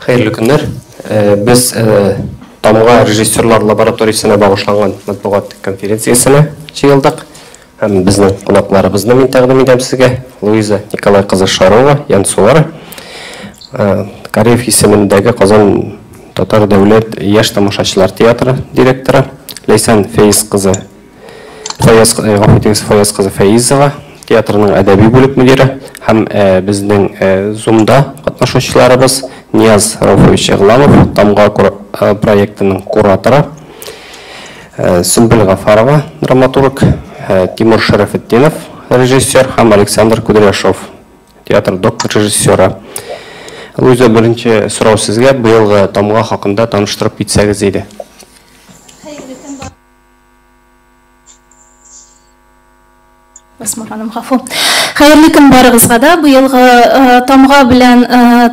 Hayırlı günler. Biz Тамға режиссерлар лабораториясына бағышланған матбуғаттық конференциясына жиылдық. Біздің қонақтарыбызды мен тәқдім етем сізге. Луиза Николайқызы Шарова, Янсуара. Кореев есіміндегі Қазан Татар дәулет яш тамашашылар театры директоры. Лейсан Фейізқызы Фейізова, театрының әдәби бөлік мүдері. Һәм біздің Zoom-да қатнашушыларыбыз Нияз Рауфович Иғламов, Тамға проектінің кураторы, Сүмбіл Ғафарова, драматург, Тимур Шарафетдинов, режиссер, һәм Александр Кудряшов, театр доктор режиссері. Луиза, бірінші сұрау сізге биылғы Тамға хақында таныштырып кетсеңіз дейді. Хайырлы күн барығызға да. Биылғы Тамға белән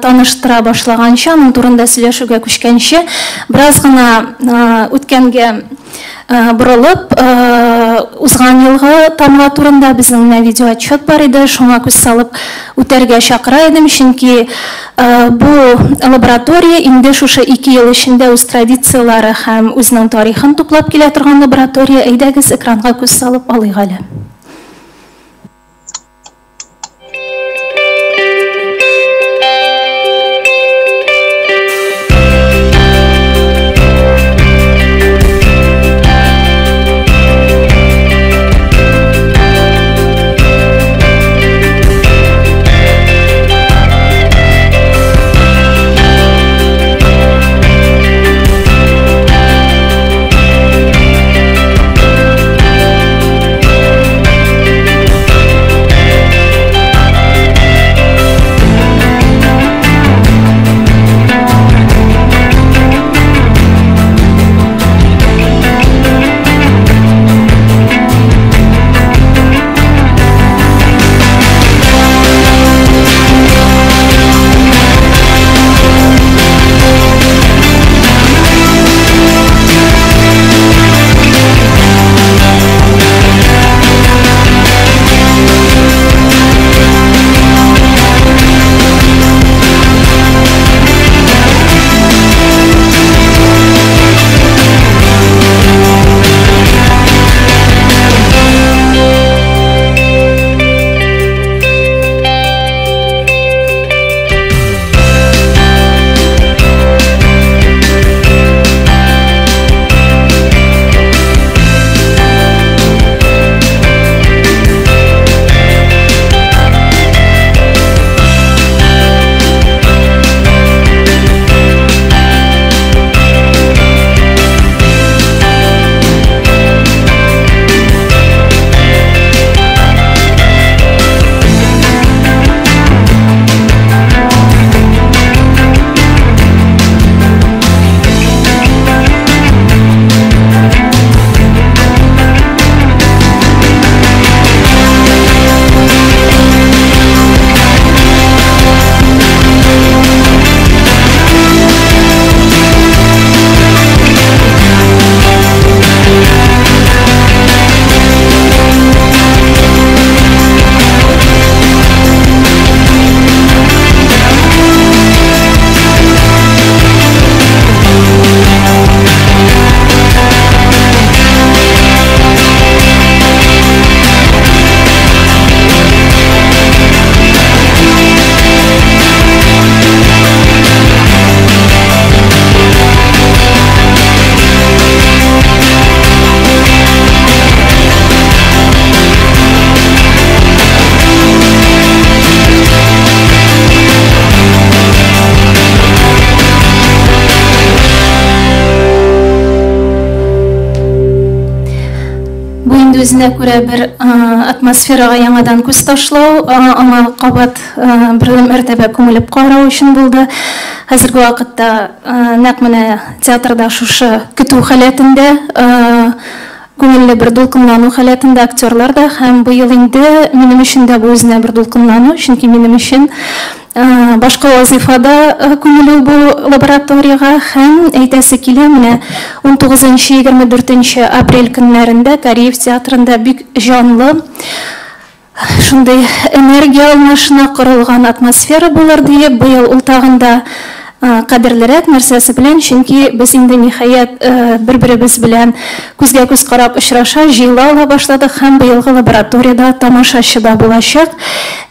таныштыра башлаганча, аның турында сөйләшүгә күчкәнче, бераз гына үткәнгә борылып, узган елгы Тамға турында безнең видео отчет бар иде, шуңа күз салып үтәргә чакыра идем, чөнки бу лаборатория инде шушы 2 ел эчендә үз традициялары һәм үзенең тарихын туплап килә торган лаборатория. Әйдәгез экранга күз салып алыйк әле. Өзіне күрә бір атмосфераға яңадан күз ташлау, аңа қабат бір мәртәбә күңелеп қарау үшін болды. Хәзерге вакытта нәкъ менә театрда шушы көтү халәтендә, күңелле бір дулкынлану халәтендә актерлар да, һәм быел инде минем өчен дә бу үзенә бір дулкынлану, чөнки минем өчен башка вазифада күңелле бу лабораторияга һәм әйтәсе килә, менә 19-24 апрель көннәрендә Кореев театрында бик җанлы шундай энергия алмашына корылган атмосфера булыр диеп, быел ул тагында кадерлерәк нәрсәсе белән, чөнки без инде ниһаять бер-беребез белән күзгә-күз карап очраша, җыела ала башладык һәм быелгы лабораториядә тамашачы да булачак.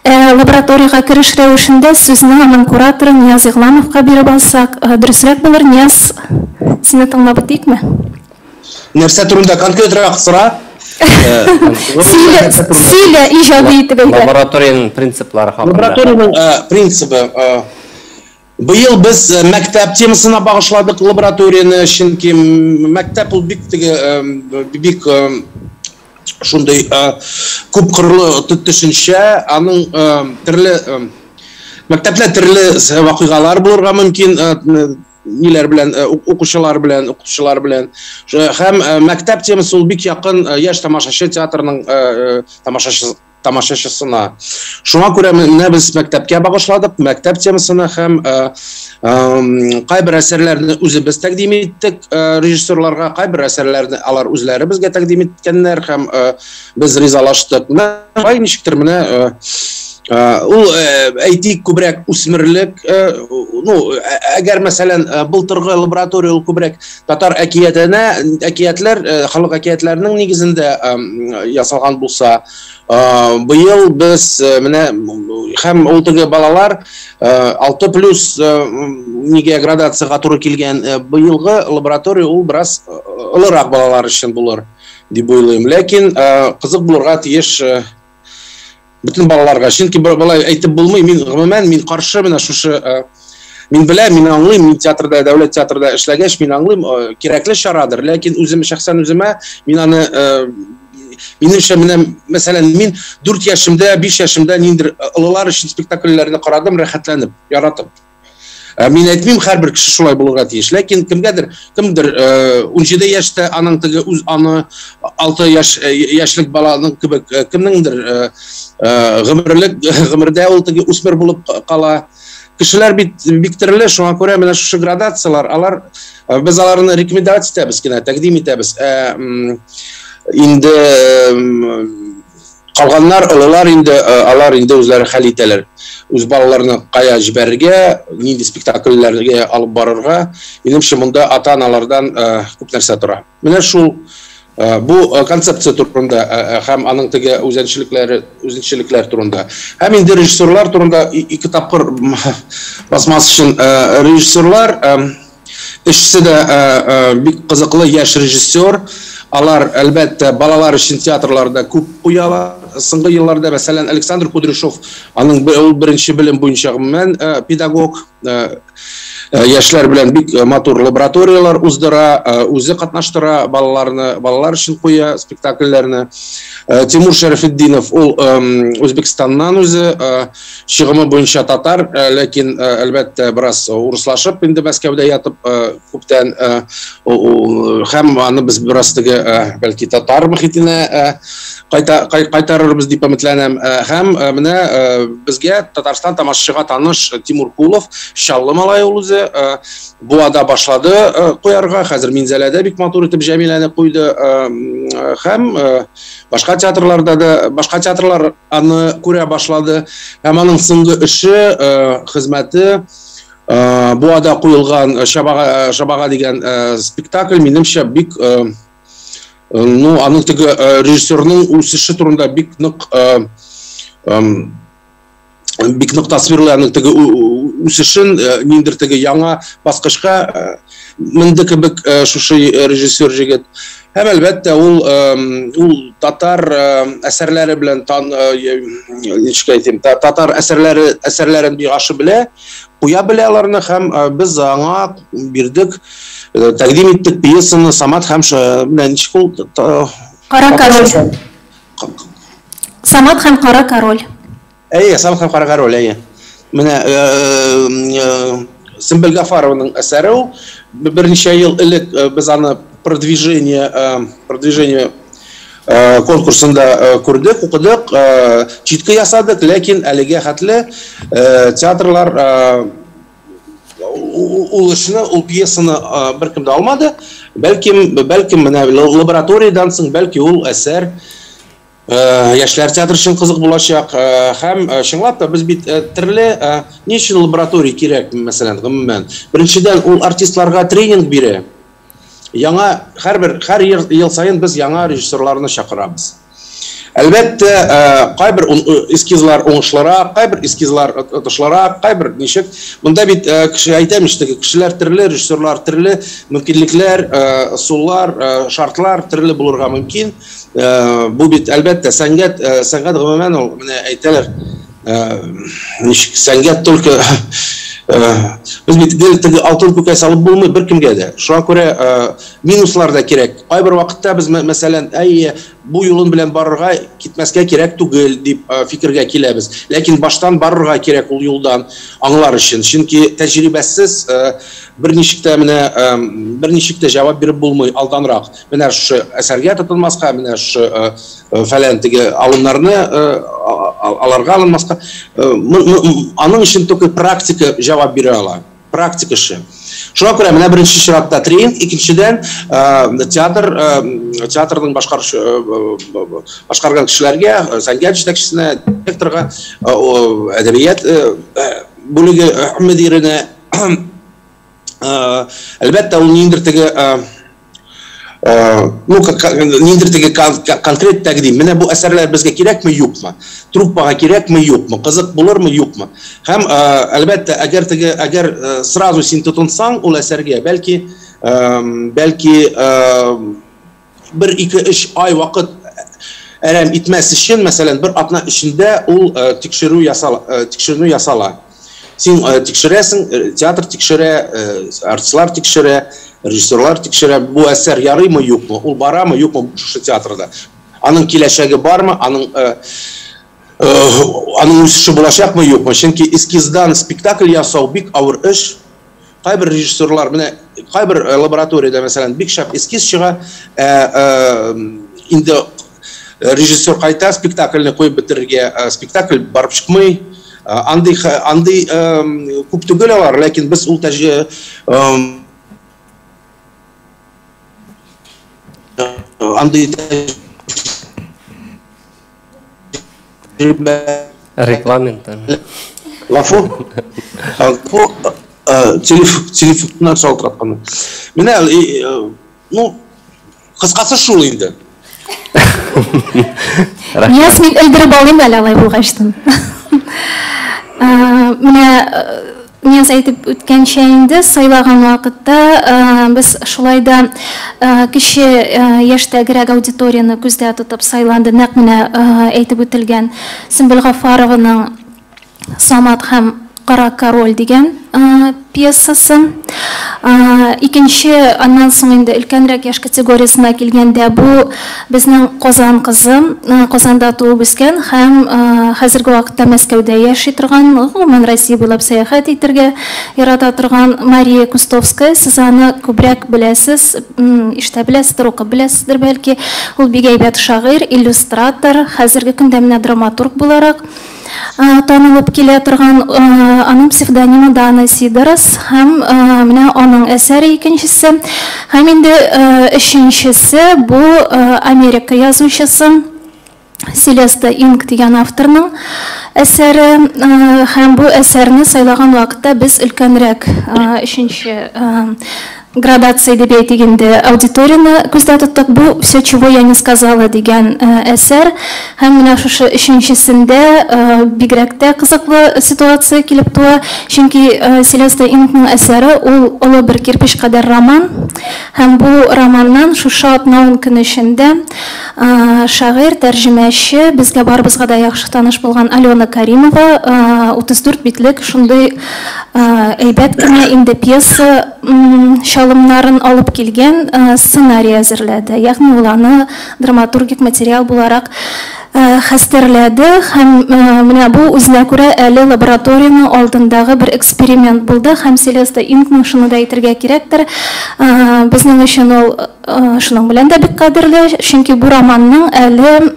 Лабораториягә кереш рәвешендә сүзне аның кураторы Нияз Игъламовка биреп алсак, дөресрәк булыр. Нияз, сине тыңлап үтикме? Нәрсә турында конкретрак сора? Силя иҗади итеп әйтә. Лабораторияның принциплары хакында. Лабораторияның принципы. Быел без мәктәп темасына багышладык лабораторияны, чөнки мәктәп ул бик шундай күп кырлы төшенчә, аның төрле мәктәпләр төрле вакыйгалар булырга мөмкин, ниләр белән, укучылар белән, укытучылар белән. Һәм мәктәп темасы ул бик якын яшь тамашачы театрының тамашачысына. Шуңа күрә менә без мәктәпкә багышладык, мәктәп темасына һәм кайбер әсәрләрне үзебез тәкъдим иттек режиссерларга, кайбер әсәрләрне алар үзләре безгә тәкъдим иткәннәр һәм без ризалаштык. Бай ничектер менә ул әйтик күбрәк үсмерлек, әгәр мәсәлән былтыргы лаборатория ул күбрәк татар әкиятләр, халык әкиятләренең нигезендә ясалган булса, быел без менә һәм ул теге балалар 6+ нигә градациягә туры килгән, быелгы лаборатория ул бераз олырак балалар өчен булыр дип уйлыйм. Ләкин кызык булырга тиеш bütün балаларга. Чөнки балай әйтеп булмый, мин каршы менә шушы, мин беләм, мин аңлыйм, мин театрда, дәүләт театрда эшләгәч, мин аңлыйм, кирәкле чарадыр. Ләкин шәхсән үземә, мин аны минемчә менә мәсәлән, мин 4 яшемдә, 5 яшемдә ниндер олылар өчен спектакльләрне карадым, рәхәтләнеп, яратып. Мин әйтмим, һәрбер кеше шулай булырга тиеш. Ләкин кемдер 17 яшьтә аның теге аны 6 яшьлек баланың кебек кемнеңдер гомердә ул теге үсмер булып кала. Кешеләр бик төрле, шуңа күрә менә шушы градациялар, алар без аларны рекомендация итәбез кенә, тәкъдим итәбез. Инде калганнар, олылар инде алар инде үзләре хәл итәләр. Үз балаларны кая җибәрергә, нинди спектакльләргә алып барырга, минемчә монда ата-аналардан күп нәрсә тора. Менә шул бу концепция турында һәм аның теге үзенчәлекләр турында. Һәм инде режиссерлар турында 2 тапкыр басмасы өчен режиссерлар эшсе дә бик кызыклы яшь режиссер. Алар әлбәттә балалар өчен театрларда күп куялар. Соңгы елларда мәсәлән Александр Кудряшов, аның беренче белем буенча гомумән педагог, яшьләр белән бик матур лабораториялар уздыра, үзе катнаштыра балалар өчен куя спектакльләрне. Тимур Шәрәфетдинов, ул Үзбекстаннан үзе, чыгымы буенча татар, ләкин әлбәттә бераз урыслашып инде Мәскәүдә ятып күптән, һәм аны без бераз теге бәлки татар мөхитенә кайтарырбыз дип өметләнәм. Һәм менә безгә Татарстан тамашачыга таныш Тимур Кулов, Чаллы малай ул үзе, Буада башлады куярга, хәзер Минзәләдә бик матур итеп Җәмиләне куйды. Һәм башка театрларда да, башка театрлар аны күрә башлады. Һәм аның соңгы эше, хезмәте Буада куелган Шабага дигән спектакль минемчә бик аның теге режиссерның үсеше турында бик нык тасвирлый, аның теге үсешен ниндер теге яңа баскычка менде кебек шушы режиссер җигет. Һәм әлбәттә ул татар әсәрләре белән татар әсәрләрен бик яхшы белә, куя белә аларны, һәм без аңа бирдек, тәкъдим иттек пьесаны Самат һәм менә ничек ул Кара король. Самат һәм Кара король. Самат һәм Кара король, менә Сөмбел Гафарованың әсәре ул. Берничә ел элек без аны продвижение конкурсында күрдек, укыдык, читке ясадык, ләкин әлегә хәтле театрлар ул эшне, ул пьесаны беркем дә алмады. Бәлким менә лабораториядан соң бәлки ул әсәр Яшьләр театры өчен кызык булачак һәм чынлап та без бит төрле ни өчен лаборатория кирәк, мәсәлән, гомумән. Беренчедән, ул артистларга тренинг бирә. Һәр ел сайын без яңа режиссерларны чакырабыз. Әлбәттә, кайбер эскизлар уңышлырак, кайбер эскизлар отышлырак, кайбер ничек. Монда бит әйтәм ишетә, кешеләр төрле, режиссерлар төрле, мөмкинлекләр, усуллар, шартлар төрле булырга мөмкин. Бу бит әлбәттә сәнгать гомумән ул, менә әйтәләр, ничек сәнгать только biz бит гел алтын күкәй салып булмый беркемгә дә. Шуңа күрә минуслар да кирәк. Кайбер вакытта без мәсәлән, бу юлын белән барырга, китмәскә кирәк түгел дип фикергә киләбез. Ләкин баштан барырга кирәк ул юлдан аңлар өчен. Чөнки тәҗрибәсез берничек тә җавап биреп булмый алданрак. Менә шу әсәргә тотынмаска, менә шу фәлән теге алымнарны аларга алынмаска, аның өчен только практика җавап бирә ала. Практика эше. Шуңа күрә менә беренче чиратта тренинг, икенчедән театрның башкарган кешеләргә, сәнгать җитәкчесенә, директорга, әдәбият бүлеге мөдиренә, әлбәттә ул ниндидер теге конкрет тәкъдим. Менә бу әсәрләр безгә кирәкме, юкмы? Труппага кирәкме, юкмы? Кызык булырмы, юкмы? Һәм әлбәттә, әгәр сразу син тотынсаң ул әсәргә, бәлки 1-2-3 ай вакыт әрәм итмәс өчен, мәсәлән, бер атна эчендә ул тикшерү ясала. Син тикшерәсең, театр тикшерә, артистлар тикшерә, режиссерлар тикшерә, бу әсәр ярыймы, юкмы? Ул барамы, юкмы шушы театрда? Аның киләчәге бармы? Аның үсеше булачакмы, юкмы? Чөнки эскиздан спектакль ясау бик авыр эш. Кайбер режиссерлар, менә кайбер лабораторияда, мәсәлән, бик шәп эскиз чыга, инде режиссер кайта спектакльне куеп бетерергә, спектакль барып чыкмый. Андый күп түгел алар, ләкин без ул регламент. Лафу. Телефоннан шалтыраткан. Менә, кыскасы шул инде. Ясмин элдереп алыйм әле алай булгачтан. Менә әйтеп үткәнчә инде сайлаган вакытта без шулай да кеше яшьтәгәрәк аудиторияны күздә тотып сайланды. Нәкъ менә әйтеп үтелгән Сөмбел Гафарованың Самат һәм Кара король дигән пьесасы. Икенче, аннан соң инде өлкәнрәк яшь категориясына килгәндә, бу безнең Казан кызы, Казанда туып үскән һәм хәзерге вакытта Мәскәүдә яши торган, гомумән Россия буйлап сәяхәт итәргә ярата торган Мария Кустовская. Сез аны күбрәк беләсез, ишетә беләсездер, укып беләсездер бәлки. Ул бик әйбәт шагыйрь, иллюстратор, хәзерге көндә менә драматург буларак танылып килә торган. Аның псевдонимы Дана Сидорос һәм менә аның әсәре икенчесе. Һәм инде өченчесе бу Америка язучысы Селеста Инг дигән авторның әсәре. Һәм бу әсәрне сайлаган вакытта без өлкәнрәк өченче градация дип әйтгәндә аудиторияны күздә тоттык. Бу «Все, чего я не сказала» дигән әсәр. Һәм менә шушы өченчесендә бигрәк тә кызыклы ситуация килеп туа. Чөнки Селеста Ингның әсәре ул олы бер кирпич кадәр роман. Һәм бу романнан шушы атнауын көн эчендә шагыйрь, тәрҗемәче, безгә барыбызга да яхшы таныш булган Алена Каримова 34 битлек шундый әйбәт кенә инде пьеса чалымнарын алып килгән сценарий әзерләде. Ягъни ул аны драматургик материал буларак хәстәрләде. Һәм менә бу үзенә күрә әле лабораторияның алдындагы бер эксперимент булды. Һәм Селеста Ингның шуны да әйтергә кирәктер. Безнең өчен ул шуның белән дә бик кадерле, чөнки бу романның әле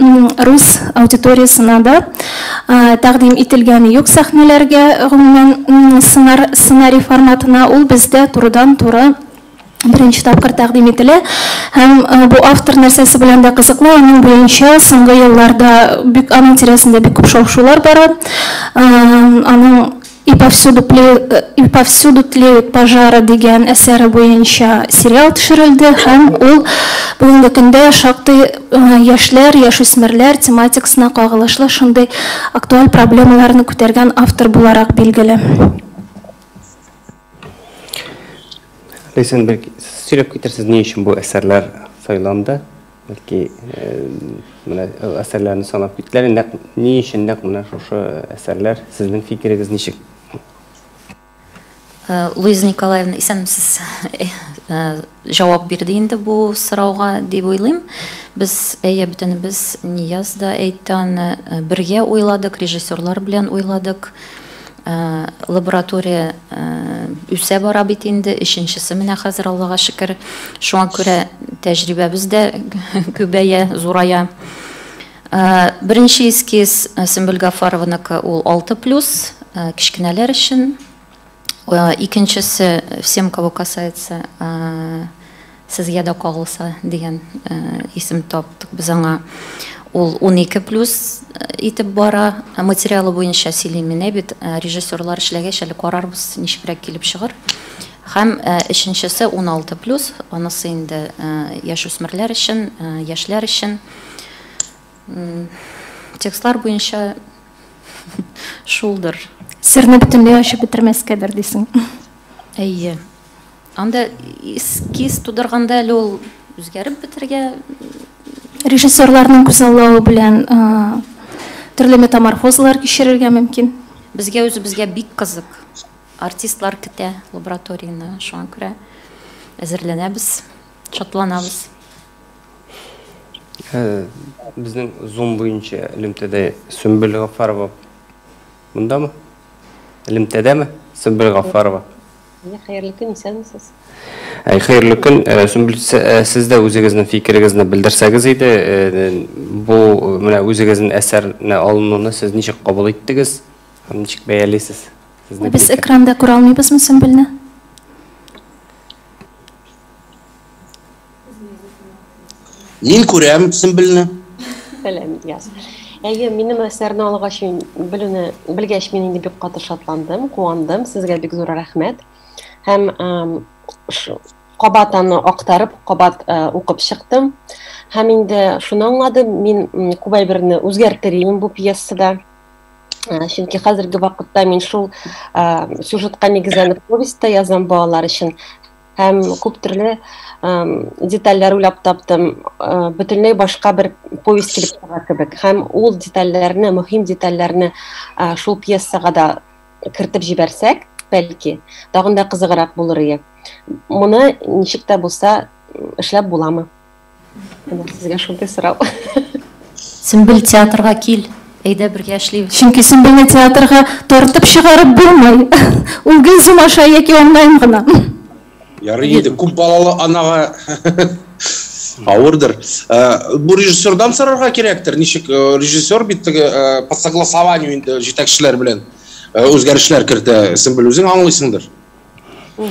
рус аудиториясына да тәкъдим ителгәне юк сәхнәләргә, гомумән сценарий форматына ул бездә турыдан-туры беренче тапкыр тәкъдим ителә. Һәм бу автор нәрсәсе белән дә кызыклы, аның буенча соңгы елларда бик аның тирәсендә бик күп шау-шулар бара. Аның «И повсюду тлеют пожары» дигән әсәре буенча сериал төшерелде һәм ул бүгенге көндә шактый яшьләр, яшүсмерләр тематикасына кагылышлы шундый актуаль проблемаларны күтәргән автор буларак билгеле. Ләйсән, бәлки сөйләп китерсез, ни өчен бу әсәрләр сайланды? Бәлки менә әсәрләрне санап киттеләр. Ни өчен менә шушы әсәрләр? Сезнең фикерегез ничек? Луиза Николаевна, исәнмесез, җавап бирде инде бу сорауга дип уйлыйм. Без бөтенебез Нияз да әйтте аны, бергә уйладык, режиссерлар белән уйладык. Лаборатория үсә бара бит инде, өченчесе менә хәзер, Аллага шөкер. Шуңа күрә тәҗрибәбез дә күбәя, зурая. Беренче эскиз Сөмбел Гафарованыкы, ул 6+, кичкенәләр өчен. Икенчесе «Всем, кого касается», «Сезгә дә кагылса» дигән исем таптык без аңа. Ул 12+ итеп бара. Материалы буенча сөйлим менә бит, режиссерлар эшләгәч әле карарбыз, ничегрәк килеп чыгыр. Һәм өченчесе 16+, анысы инде яшүсмерләр өчен, яшьләр өчен. Текстлар буенча шулдыр. Серне бөтенләй ачып бетермәскәдер дисең. Әйе. Анда эскиз тудырганда әле ул үзгәреп бетергә. Режиссерларның күзаллавы белән төрле метаморфозлар кичерергә мөмкин. Безгә үзебезгә бик кызык. Артистлар көтә лабораторияны, шуңа күрә әзерләнәбез, шатланабыз. Безнең Zoom буенча элемтәдә Сөмбел Гафарова бундамы? Элемтәдәме Сөмбел Гафарова? Хәерле көн, исәнмесез? Хәерле көн. Сөмбел, сез дә үзегезнең фикерегезне белдерсәгез иде, бу менә үзегезнең әсәрне алынуны сез ничек кабул иттегез? Һәм ничек бәялисез? Без экранда күрә алмыйбызмы Сөмбелне? Мин күрәм Сөмбелне. Беләм, яз. Әйе, минем әсәрне алгач белгәч мин инде бик каты шатландым, куандым. Сезгә бик зур рәхмәт. Һәм кабат аны актарып, кабат укып чыктым. Һәм инде шуны аңладым, мин күбәй берне үзгәртерим бу пьесада. Чөнки хәзерге вакытта мин шул сюжетка нигезләнеп повестьта язам балалар өчен. Һәм күп төрле детальләр уйлап таптым, бөтенләй башка бер повесть килеп чыга кебек. Һәм ул детальләрне, мөһим детальләрне шул пьесага да кертеп җибәрсәк, бәлки, тагын да кызыграк булыр иде. Моны ничек тә булса эшләп буламы? Сезгә шундый сорау. Сөмбел, театрга кил. Әйдә бергә эшлибез. Чөнки Сөмбелне театрга тартып чыгарып булмый. Ул гел зумаша яки онлайн гына. Ярый инде, күп балалы анага авырдыр. Бу режиссердан сорарга кирәктер. Ничек режиссер бит по согласованию инде җитәкчеләр белән үзгәрешләр кертә. Сөмбел, үзең аңлыйсыңдыр.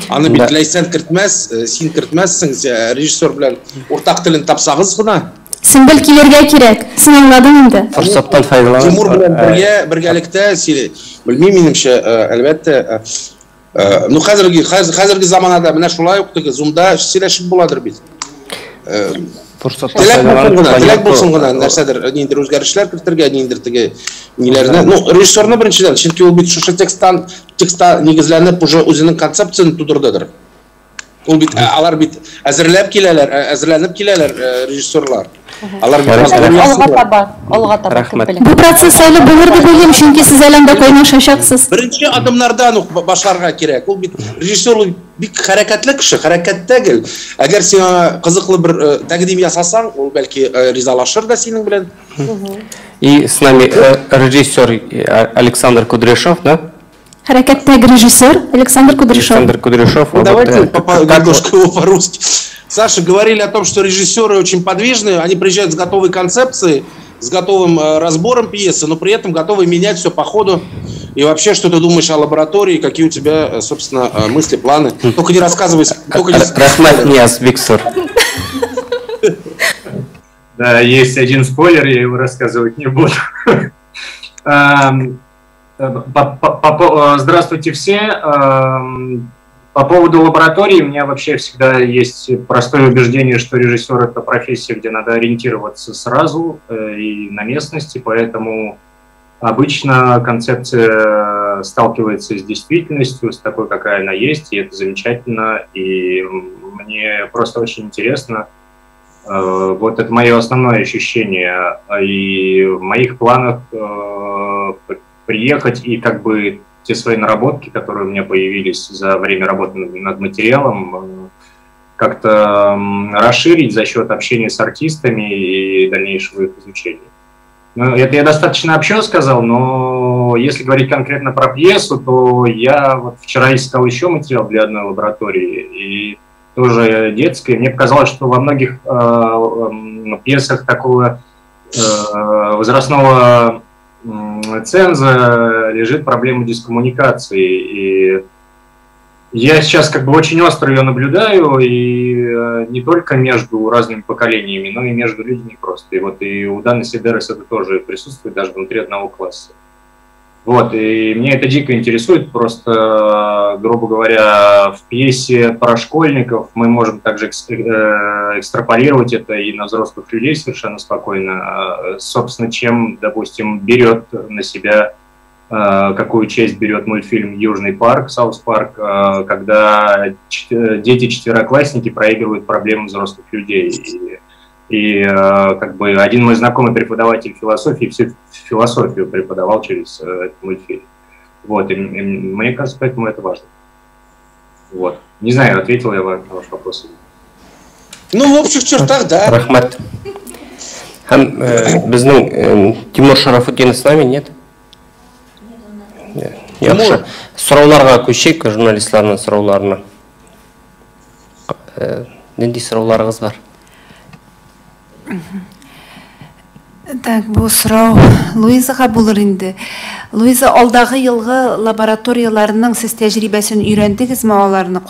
Аны бит Ләйсән кертмәс, син кертмәссең, режиссер белән уртак телен тапсагыз гына. Сөмбел килергә кирәк. Син аңладың инде. Форсаттан файдаланып. Тимур белән бергәлектә, белмим, минемчә, әлбәттә, ну хәзерге заманада менә шулай ук Zoom'да сөйләшеп буладыр бит. Теләк булсын гына, нәрсәдер, ниндер үзгәрешләр кертергә, ниндер теге ниләрне. Ну, режиссерны беренчедән, чөнки ул бит шушы текстта нигезләнеп уже үзенең концепциясын тудырдыдыр. Ул бит, алар бит әзерләнеп киләләр режиссерлар. Алар алга таба кеп Бу процесс әле булыр дип уйлыйм, чөнки сез әле анда кайнашачаксыз. Беренче адымнардан ук башларга кирәк. Ул бит режиссер бик хәрәкәтле кеше, хәрәкәттә гел. Әгәр син кызыклы бер тәкъдим ясасаң, ул бәлки ризалашыр да синең белән. И с нами режиссер Александр Кудряшов, да? Хәрәкәттәге режиссер Александр Кудряшов. Александр Кудряшов. Давайте немножко его по-русски. Саша, говорили о том, что режиссеры очень подвижные, они приезжают с готовой концепцией, с готовым разбором пьесы, но при этом готовы менять все по ходу. И вообще, что ты думаешь о лаборатории, какие у тебя, собственно, мысли, планы? Только не рассказывай. Рахмат Нияз, Виктор. Да, есть один спойлер, я его рассказывать не буду. Здравствуйте все. По поводу лаборатории у меня вообще всегда есть простое убеждение, что режиссер – это профессия, где надо ориентироваться сразу и на местности, поэтому обычно концепция сталкивается с действительностью, с такой, какая она есть, и это замечательно, и мне просто очень интересно. Вот это мое основное ощущение, и в моих планах приехать и как бы те свои наработки, которые у меня появились за время работы над материалом, как-то расширить за счет общения с артистами и дальнейшего их изучения. Ну, это я достаточно общо сказал, но если говорить конкретно про пьесу, то я вот вчера искал еще материал для одной лаборатории, и тоже детской. Мне показалось, что во многих пьесах такого возрастного ценза лежит проблема дискоммуникации. И я сейчас как бы очень остро ее наблюдаю, и не только между разными поколениями, но и между людьми просто. И вот и у Даны Сидерес это тоже присутствует даже внутри одного класса. Вот, и мне это дико интересует, просто, грубо говоря, в пьесе про школьников мы можем также экстраполировать это и на взрослых людей совершенно спокойно. Собственно, чем, допустим, берет на себя, какую честь берет мультфильм «Южный парк», «Саус парк», когда дети-четвероклассники проигрывают проблемы взрослых людей. И как бы один мой знакомый преподаватель философии всю философию преподавал через этот мультфильм. Вот, и мне кажется, поэтому это важно. Вот. Не знаю, ответил я на ваш вопрос. Ну, в общих чертах, да. Рахмат. Біздің Тимур Шарафутдинов с нами, нет? Яқшы. Сұрауларға көшейік, журналистларның сұрауларына. Нендей сұрауларыңыз бар? Так, бұл сұрау Луизаға болыр енді. Луиза, алдағы елғы лабораторияларының сіз тәжірибесін үйрендіңіз ме оларны?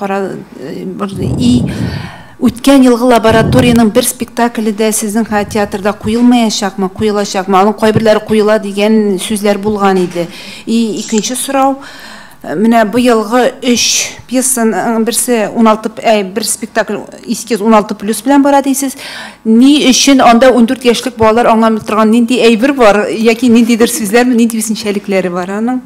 Өткен елғы лабораторияның бір спектаклі де сіздің театрда қойылмаяшақ ма, қойылашақ ма? Оның қойбірлері қойыла деген сөздер болған еді. И екінші сұрау, міне бұл елғы 3 пьесаның бірсі 16, бір спектакль ескез 16+ білен бара дейсіз. Не үшін онда 14 яшілік балалар аңламай тұрған нендей әйбір бар, яки нендейдір сөздер мен нендей түсіншеліктері бар. Аның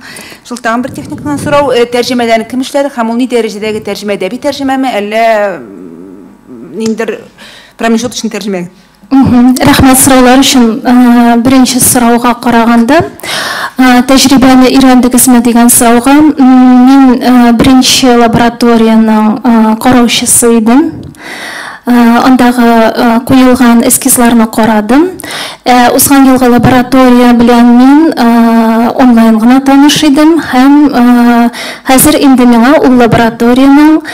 жылтаған бір техниканы сұрау, тәржімелерін кім ішледі, һәм ол не дәрежедегі тәржіме, әдеби тәржіме ме, әлі нендер промежуточный тәржіме? Рахмет сұраулар үшін. Бірінші сұрауға қарағанда, тәжірибені үйрендіңіз ме деген сұрауға, мен бірінші лабораторияның қараушысы едім. Ондағы қойылған эскизларны қарадым. Осыған елгі лаборатория білен мен онлайн ғана таныш едім. Һәм қазір енді меңа ол лабораторияның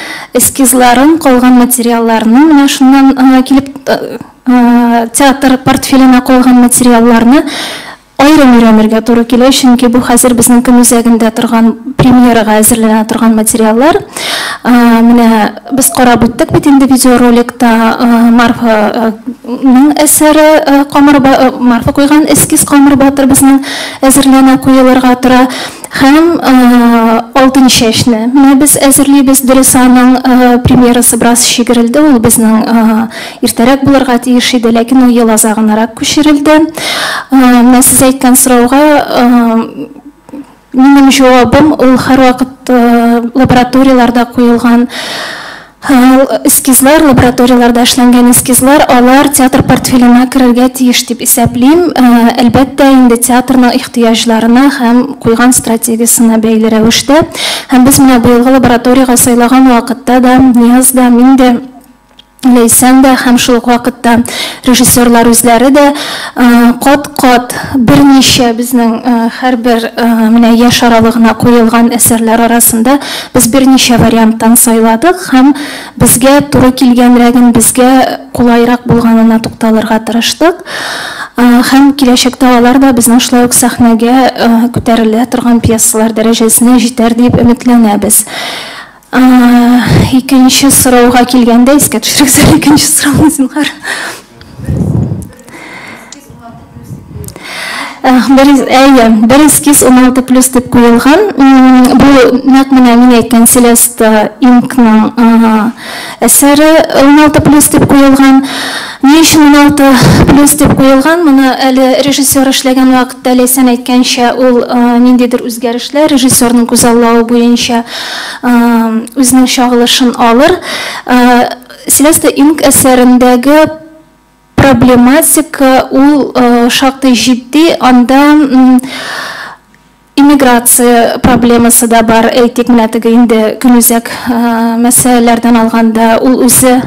эскизларын, қалған материалларының міне шыннан келіп театр портфеліне қойған материалларны айрым-үйренерге туры келеді, чөнки бұл қазір біздің күн өзегінде тұрған премьераға әзірлене тұрған материаллар. Міне біз қарап өттік бит инде видеороликта Марфаның әсері Марфа қойған эскиз Қамыр батыр біздің әзірлене қойыларға тұра. Һәм алтын шешне. Міне біз әзірлейбіз, Дөресаның премьерасы біраз шегірілді, ол біздің иртәрәк булырга тиеш иде, ләкин ул ел азагынарак күчерелде. Менә сез әйткән сорауга минем җавабым ул һәрвакыт лабораторияларда куелган эскизлар, лабораторияларда эшләнгән эскизлар, алар театр портфеленә керергә тиеш дип исәплим. Әлбәттә, инде театрның ихтыяҗларына һәм куйган стратегиясенә бәйле рәвештә. Һәм без менә быелгы лабораторияга сайлаган вакытта да, Нияз да, мин дә, Ләйсән дә һәм шул вакытта режиссерлар үзләре дә кат-кат берничә безнең һәрбер менә яшь аралыгына куелган әсәрләр арасында без берничә варианттан сайладык һәм безгә туры килгәнрәген, безгә кулайрак булганына тукталырга тырыштык. Һәм киләчәктә алар да безнең шулай ук сәхнәгә күтәрелә торган пьесалар дәрәҗәсенә җитәр дип өметләнәбез. Икенче сорауга килгәндә, искә төшерегез икенче сорауны, зинһар. Бер эскиз 16+ дип куелган. Бу нәкъ менә мин әйткән Селеста Инкның әсәре 16+ дип куелган. Ни өчен 16+ дип куелган? Моны әле режиссер эшләгән вакытта Ләйсән әйткәнчә, ул ниндидер үзгәрешләр режиссерның күзаллавы буенча үзенең чагылышын алыр. Селеста Инк әсәрендәге проблематика ул шактый җитди, анда иммиграция проблемасы да бар. Әйтик, менә теге инде көнүзәк мәсьәләләрдән алганда ул үзе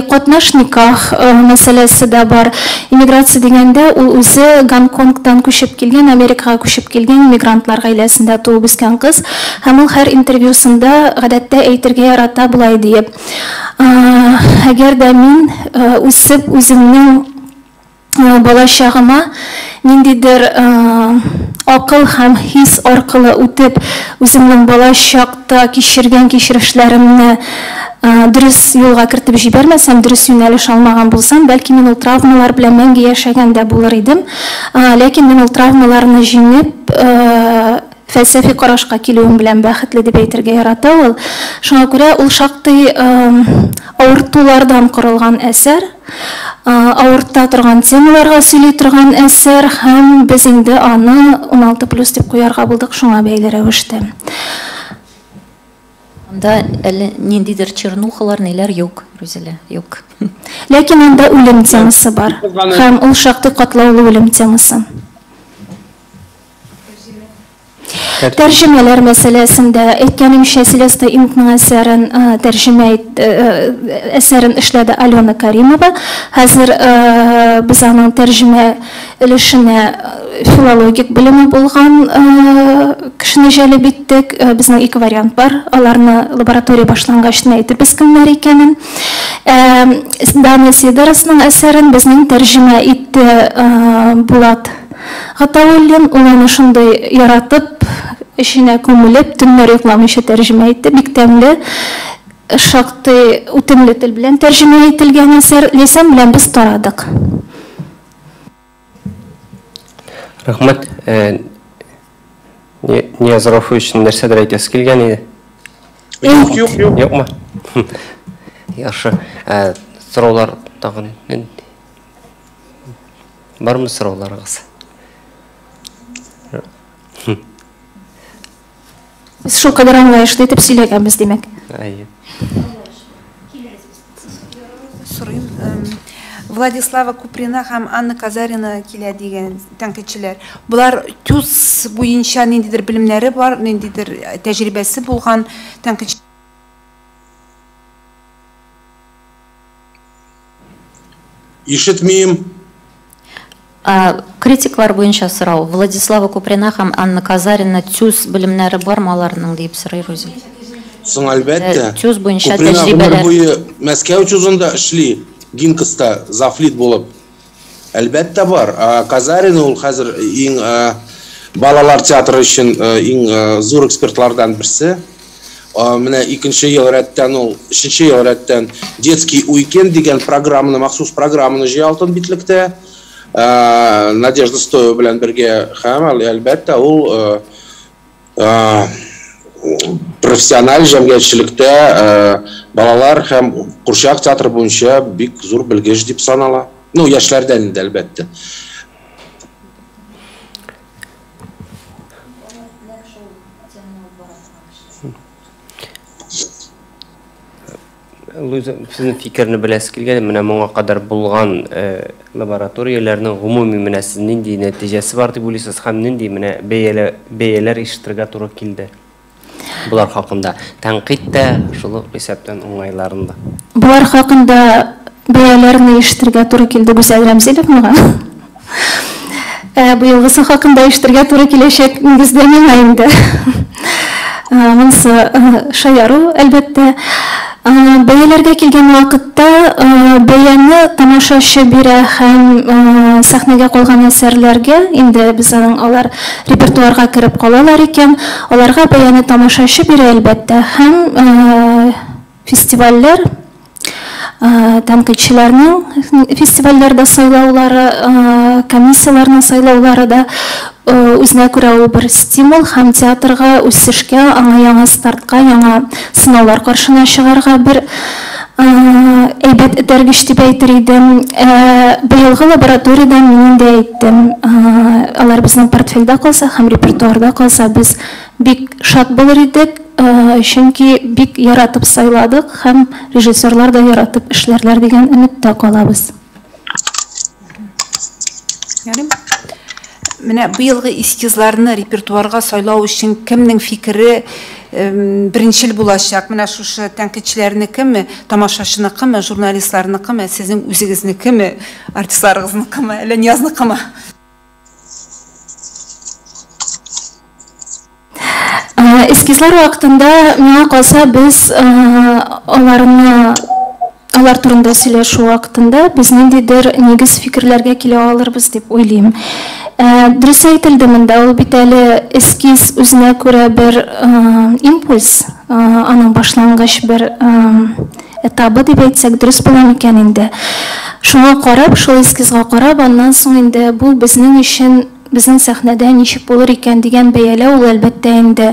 катнаш никах мәсьәләсе да бар. Иммиграция дигәндә ул үзе Гонконгтан күчеп килгән, Америкага күчеп килгән иммигрантлар гаиләсендә туып үскән кыз. Һәм ул һәр интервьюсында гадәттә әйтергә ярата булай диеп: әгәр дә мин үсеп үземнең балачагыма ниндидер акыл һәм хис аркылы үтеп үземнең балачакта кичергән кичерешләремне дөрес юлга кертеп җибәрмәсәм, дөрес юнәлеш алмаган булсам, бәлки мин ул травмалар белән мәңге яшәгән дә булыр идем. Ләкин мин ул травмаларны җиңеп фәлсәфи карашка килүем белән бәхетле дип әйтергә ярата ул. Шуңа күрә ул шактый авыртулардан корылган әсәр, авырта торган темаларга сөйли торган әсәр, һәм без инде аны 16+ дип куярга булдык шуңа бәйле рәвештә. Анда әле ниндидер чернухалар, ниләр юк, Рузилә, юк. Ләкин анда үлем темасы бар, һәм ул шактый катлаулы үлем темасы. Тәрҗемәләр мәсьәләсендә әйткәнемчә, Селеста Инкның әсәрен эшләде Алена Каримова. Хәзер без аның тәрҗемә өлешенә филологик белеме булган кешене җәлеп иттек. Безнең 2 вариант бар. Аларны лаборатория башлангачны әйтебез кемнәр икәнен. Дания Сидоросның әсәрен безнең тәрҗемә итте Булат Гатауллин. Ул аны шундый яратып, эшенә күмелеп, төннәр йокламыйча тәрҗемә итте. Бик тәмле, шактый үтемле тел белән тәрҗемә ителгән әсәр. Ләйсән белән без тарадык. Рәхмәт. Нияз Рафович нәрсәдер әйтәсе килгән иде? Юк. Юкмы? Яхшы. Сораулар тагын бармы сорауларыгыз? Biz шул кадәр аңлаешлы итеп сөйләгәнбез, димәк. Сорыйм. Владислава Куприна һәм Анна Казарина килә дигән тәнкыйтьчеләр. Булар ТЮЗ буенча ниндидер белемнәре бар, ниндидер тәҗрибәсе булган тәнкыйтьчеләр. Ишетмим. Критиклар буенча сорау. Владислава Куприна һәм Анна Казарина ТЮЗ белемнәре бармы аларның дип сорый Рузилә. Соң әлбәттә. ТЮЗ буенча Куприна тәҗрибәләр. буе Мәскәү ТЮЗында эшли, Гинкста зафлит булып. Әлбәттә бар. Казарина ул хәзер иң балалар театры өчен иң зур экспертлардан берсе. Менә 2нче ел рәттән ул 3нче ел рәттән детский уикенд дигән программаны, махсус программаны җыялтын битлектә. Надежда Стоева белән бергә, һәм әлбәттә ул профессиональ җәмгыятьчелектә балалар һәм Курчак театры буенча бик зур белгеч дип санала. Ну, яшьләрдән инде әлбәттә. Луиза, сезнең фикерне беләсез килгән, менә моңа кадәр булган лабораторияләрнең гомуми менә сез нинди нәтиҗәсе бар дип уйлыйсыз, һәм нинди менә бәяләр ишетергә туры килде булар хакында? Тәнкыйть тә шул исәптән уңайларында. Булар хакында бәяләрне ишетергә туры килде Гүзәл Рәмзиловнага. Быелгысы хакында ишетергә туры киләчәк нигездә миңа инде. Монысы шаяру, әлбәттә. Бәяләргә килгән вакытта бәяне тамашачы бирә һәм сәхнәгә калган әсәрләргә, инде без алар репертуарга кереп калалар икән, аларга бәяне тамашачы бирә әлбәттә, һәм фестивальләр тәнкыйтьчеләрнең фестивальләрдә сайлаулары, комиссияларның сайлаулары да үзенә күрә ул бер стимул һәм театрга үсешкә, аңа яңа стартка, яңа сынаулар каршына чыгарга бер әйбәт этәргеч дип әйтер идем. Быелгы лабораторияда мин дә әйттем, алар безнең портфельдә калса һәм репертуарда калса, без бик шат булыр идек, чөнки бик яратып сайладык һәм режиссерлар да яратып эшләрләр дигән өметтә калабыз. Менә быелгы эскизларны репертуарга сайлау өчен кемнең фикере беренчел булачак? Менә шушы тәнкыйтьчеләрнекеме, тамашачыныкымы, журналистларныкымы, сезнең үзегезнекеме, артистларыгызныкымы, әллә Ниязныкымы? Эскизлар вакытында миңа калса, без алар турында сөйләшү вакытында без ниндидер нигез фикерләргә килә алырбыз дип уйлыйм. Дөрес әйтелде монда, ул бит әле эскиз үзенә күрә бер импульс, аның башлангыч бер этабы дип әйтсәк дөрес була микән инде. Шуңа карап, шул эскизга карап, аннан соң инде бу безнең өчен, безнең сәхнәдә ничек булыр икән дигән бәяләү, ул әлбәттә инде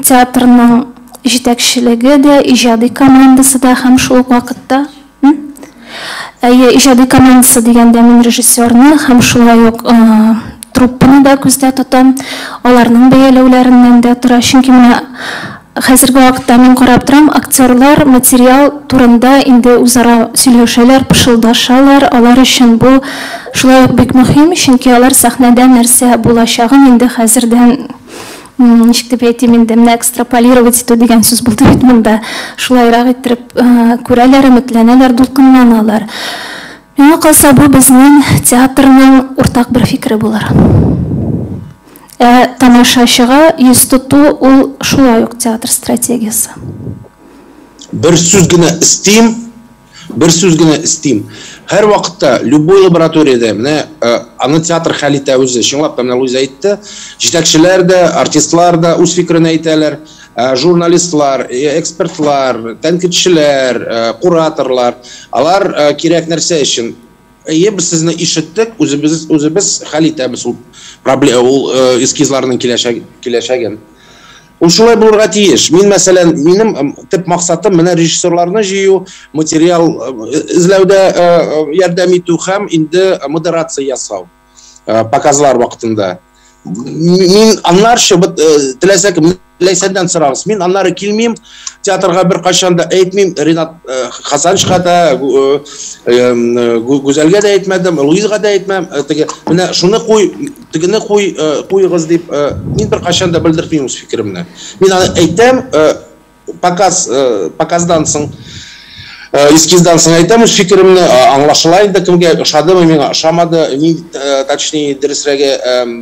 театрның җитәкчелеге дә, иҗади командасы да һәм шул вакытта иҗади командасы дигәндә мин режиссерны һәм шулай ук труппаны да күздә тотам, аларның бәяләүләреннән дә тора. Чөнки менә хәзерге вакытта мин карап торам, актерлар материал турында инде үзара сөйләшәләр, пышылдашалар. Алар өчен бу шулай ук бик мөһим, чөнки алар сәхнәдә нәрсә булачагын инде хәзердән ничек дип әйтим инде, менә экстраполировать итү дигән сүз булды бит монда. Шулайрак иттереп күрәләр, өметләнәләр, дулкынланалар. Миңа калса, бу безнең театрның уртак бер фикере булыр. Тамашачыга йөз тоту ул шулай ук театр стратегиясы. Бер сүз генә истим. Һәр вакытта любой лабораторияда менә аны театр хәл итә үзе. Чынлап та менә Луиза әйтте, җитәкчеләр дә, артистлар да үз фикерен әйтәләр, журналистлар, экспертлар, тәнкыйтьчеләр, кураторлар, алар кирәк нәрсә өчен. Без сезне ишеттек, үзебез хәл итәбез ул проблема, ул эскизларның киләчәген. Ул шулай булырга тиеш. Мин мәсәлән, минем төп максатым менә режиссерларны җыю, материал эзләүдә ярдәм итү һәм инде модерация ясау показлар вакытында. Мин аннарча теләсәк Ләйсәндән сорагыз. Мин аннары килмим, театрга бер качан да әйтмим, Ринат Хасанчка да, Гүзәлгә дә әйтмәдем, Луизга да әйтмәм. Менә шуны куй, тегене куйгыз дип, мин бер качан да белдермим үз фикеремне. Мин аны әйтәм, показдан соң, эскиздан соң әйтәм үз фикеремне, аңлашыла инде кемгә ошадымы, миңа ошамады, точнее дөресрәге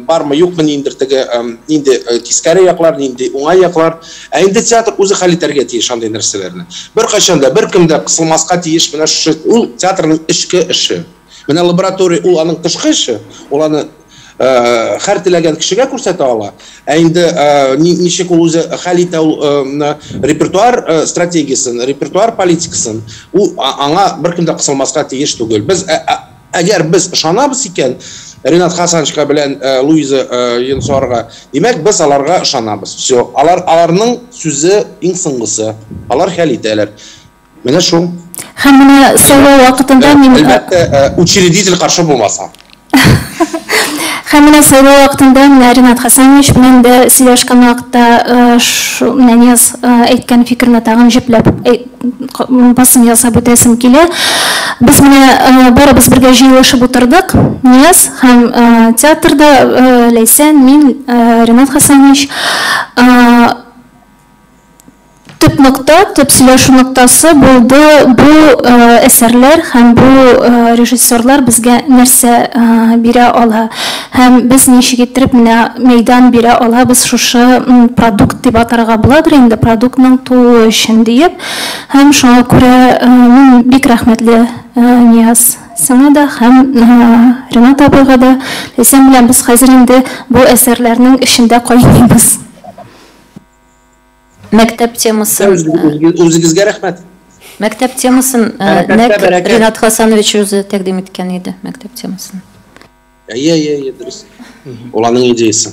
бармы, юкмы инде тискәре яклар, инде уңай яклар. Инде театр үзе хәл итәргә тиеш андый нәрсәләрне. Бер качан да беркем дә кысылмаска тиеш, менә шу ул театрның эчке эше. Менә лаборатория ул аның тышкы эше, ул аны һәр теләгән кешегә күрсәтә ала. Инде ничек ул үзе хәл итә ул репертуар стратегиясын, репертуар политикасын, ул аңа беркем дә кысылмаска тиеш түгел. Без әгәр без ышанабыз икән Ринат Хасанчка белән Луиза Йонсорга, димәк без аларга ышанабыз. Всё, аларның сүзе иң соңгысы. Алар хәл итәләр. Менә шул. Һәм менә сайлау вакытында мин әлбәттә учредитель каршы булмаса. Һәм менә сайлау вакытында Ринат Хасанович белән дә сөйләшкән вакытта Нияз әйткән фикерне тагын җипләп басым ясап үтәсем килә. Без менә барыбыз бергә җыелышып утырдык. Нияз һәм театрда Ләйсән, мин, Ринат Хасанович. Төп нокта, төп сөйләшү ноктасы булды бу әсәрләр һәм бу режиссерлар безгә нәрсә бирә ала. Һәм без ничек иттереп менә мәйдан бирә алабыз шушы продукт дип атарга буладыр инде, продуктның тууы өчен диеп. Һәм шуңа күрә мин бик рәхмәтле Нияз сиңа да һәм Ринат абыйга да. Ләйсән белән без хәзер инде бу әсәрләрнең эчендә кайнайбыз. Мәктәп темасы. Үзегезгә рәхмәт. Мәктәп темасын нәк Ринат Хасанович өзі тәкъдим иткән иде, мәктәп темасын. Дұрыс. Оланың идеясы.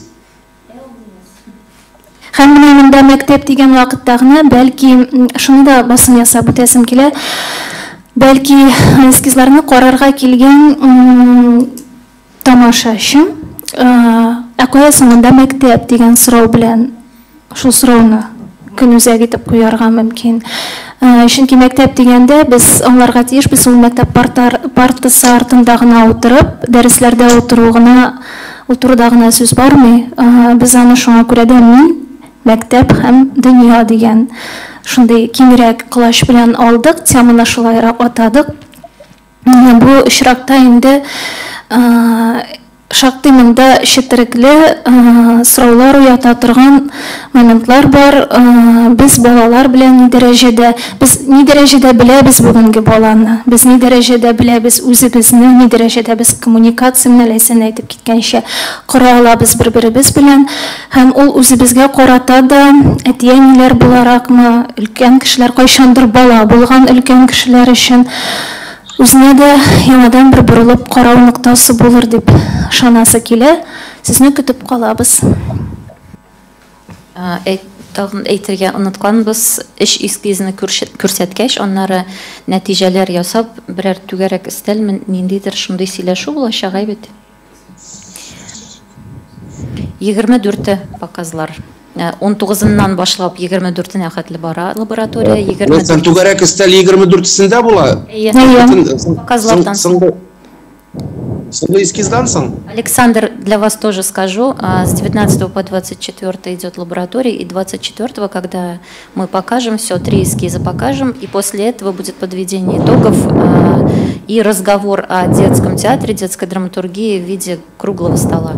Һәм менә монда мәктәп дигән вакытта гына бәлки шуны да басым ясап үтәсем килә. Бәлки эскизларны карарга килгән тамашачы кая соңында мәктәп дигән сорау белән шул сорауны көн үзәк итеп куярга мөмкин. Чөнки мәктәп дигәндә без аңларга тиешбез, ул мәктәп партасы артында гына утырып, дәресләрдә утыруда гына сүз бармый. Без аны шуңа күрә дә мин, мәктәп һәм дөнья дигән шундый киңрәк кылач белән алдык, теманы шулайрак атадык. Бу очракта инде шактый монда четерекле сораулар уята торган моментлар бар. Без балалар белән ни дәрәҗәдә беләбез бүгенге баланы, без ни дәрәҗәдә беләбез үзебезне, ни дәрәҗәдә без коммуникацияны ләйсән әйтеп киткәнчә кора алабыз бер-беребез белән, һәм ул үзебезгә карата да әти-әниләр буларакмы, өлкән кешеләр, кайчандыр бала булган өлкән кешеләр өчен үзенә дә яңадан бер борылып карау ноктасы булыр дип ышанасы килә. Сезне көтеп калабыз. Тагын әйтергә онытканбыз, эш эскизны күрсәткәч, аннары нәтиҗәләр ясап, берәр түгәрәк өстәлме, ниндидер шундый сөйләшү булачак бит. 24 показлар. 19-ннан башлап 24-нә хәтле бара лаборатория. Сен түгәрәк өстәл 24-сендә була? Показлардан. Соңгы эскиздан соң? Александр, для вас тоже скажу, с 19 по 24 идет лаборатория, и 24, когда мы покажем все, 3 эскиза покажем, и после этого будет подведение итогов и разговор о детском театре, детской драматургии в виде круглого стола.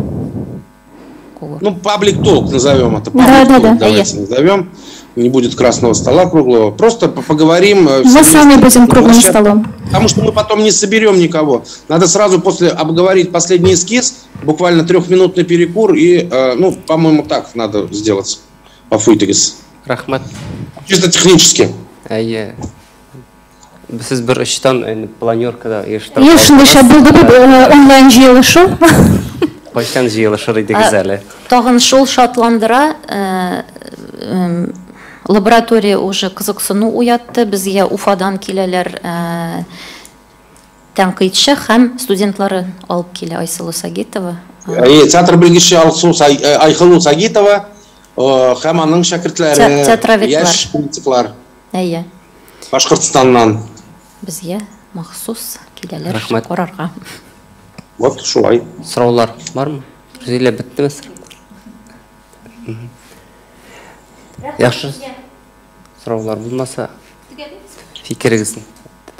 Ну, паблик толк назовем это. Да. Давайте назовем. Не будет красного стола круглого. Просто поговорим. Мы сами будем круглым столом. Потому что мы потом не соберем никого. Надо сразу после обговорить последний эскиз, буквально 3-минутный перекур, и, ну, по-моему, так надо сделать. По-фуйтегес. Рахмат. Чисто технически. Сіз бір үштан планеркада ештан... Шындай шәп болды онлайн жиылышу. Қайштан жиылышыр едіңіз әлі. Тағын шул шатландыра, лаборатория уже кызыксыну уятты, бізге Уфадан келелер тәнқидші һәм студентлары алып келе Айсылу Сагитова. Театр білгіші Айсылу Сагитова һәм аның шәкіртлері, яш критиклар. Башқұртстаннан. Бізге махсус келелер қарарға. Вот, шулай. Сұраулар бар ма? Жүзейлі бітті ме сұрақ? Яқшы сұраулар болмаса фикіріңіздің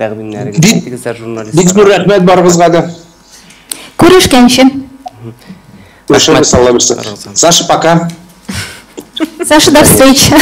тәғдимлеріңіз журналист. Бигзур рахмет барыңызға да. Көрішкенше. Саша, пока. Саша, до встречи.